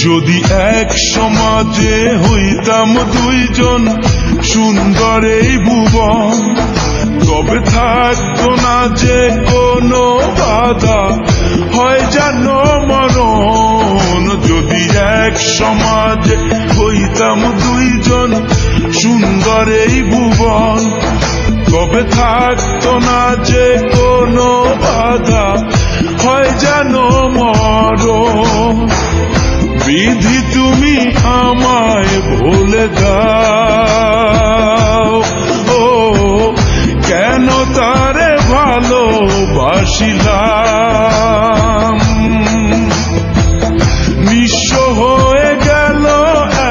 যদি এক সমাজে হইতাম দুইজন সুন্দর এই ভুবন, তবে থাকতো না যে কোনো বাধা, হয় যেন মরণ। যদি এক সমাজে হইতাম দুইজন সুন্দর এই ভুবন, তবে থাকতো না যে কোনো বাধা, হয় যেন মরণ। বিধি তুমি আমায় ভুলে দাও, ও কেন তারে ভালোবাসিলাম। নিঃস্ব হয়ে গেল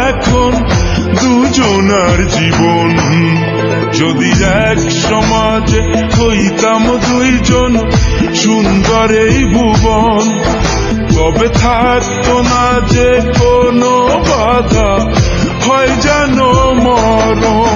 এখন দুজনার জীবন। যদি এক সমাজে হইতাম দুইজন সুন্দর এই ভুবন, তবে থাকতো না যে কোনো বাধা, হয় যেন মরণ।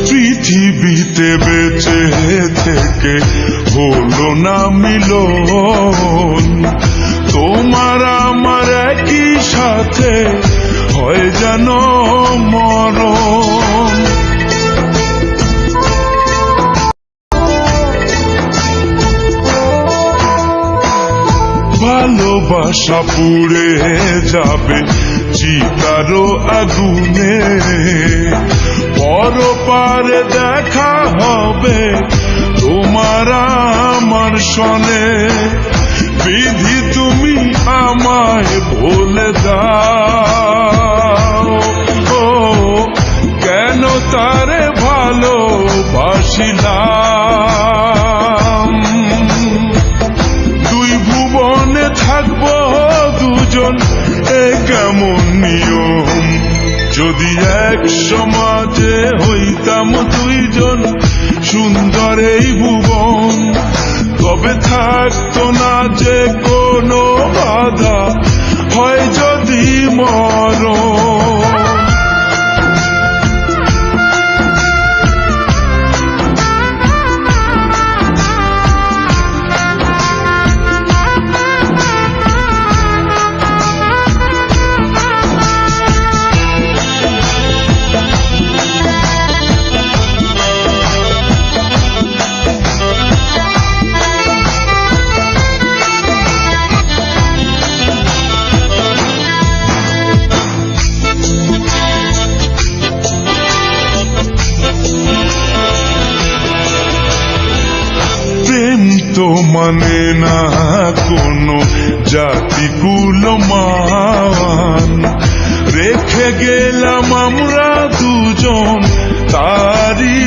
পৃথিবীতে বেঁচে থেকে হলো না মিলন, তোমার আমার একই সাথে হয় যেন মরণ। ভালোবাসা পুড়ে যাবে চিতারো আগুনে, পরপারে দেখা হবে তোমার আমার সনে। বিধি তুমি আমায় ভুলে দাও, ও কেন তারে ভালোবাসিলাম। দুই ভুবনে থাকবো দুজন, এ কেমন নিয়ম। যদি এক সমাজে হইতাম দুইজন সুন্দর এই ভুবন, তবে থাকতো না যে কোনো বাধা, হয় যদি মরণ। তো মানে না কোনো জাতি কুলমান, রেখে গেলাম আমরা দুজন তারই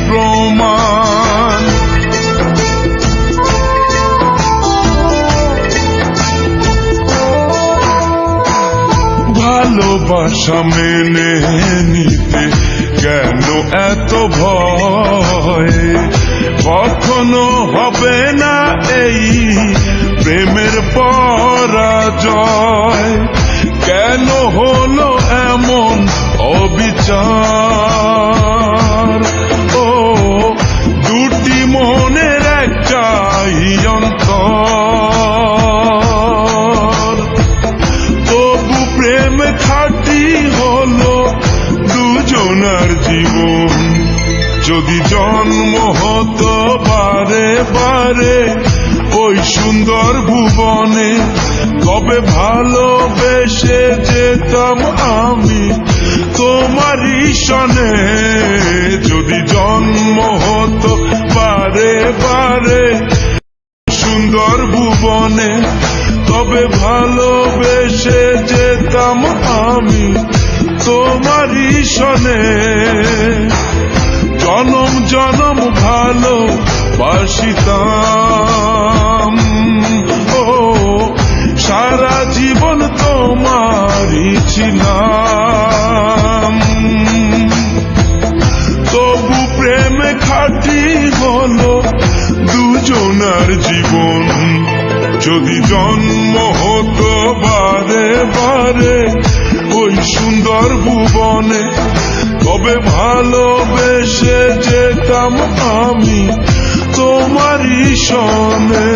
প্রমাণ। ভালোবাসা মেনে নিতে কেন এত ভয়, কখনো হবে না এই প্রেমের পরাজয়। কেন হলো এমন অবিচার, ও দুটি মনের একটাই অন্তর। তবু প্রেম খাঁটি হলো দুজনার জীবন। যদি জন্ম হতো বারে বারে ওই সুন্দর ভুবনে, তবে ভালোবেসে যেতাম আমি তোমারই সনে। যদি জন্ম হতো বারে বারে সুন্দর ভুবনে, তবে ভালোবেসে যেতাম আমি তোমারই সনে। জনম জনম ভালো বাসিতাম। ও সারা জীবন তোমারই ছিলাম, তবু প্রেমে খাঁটি হলো দুজনার জীবন। যদি জন্ম হতো বারে বারে ওই সুন্দর ভুবনে, তবে ভালোবেসে যেতাম আমি তোমারই সনে।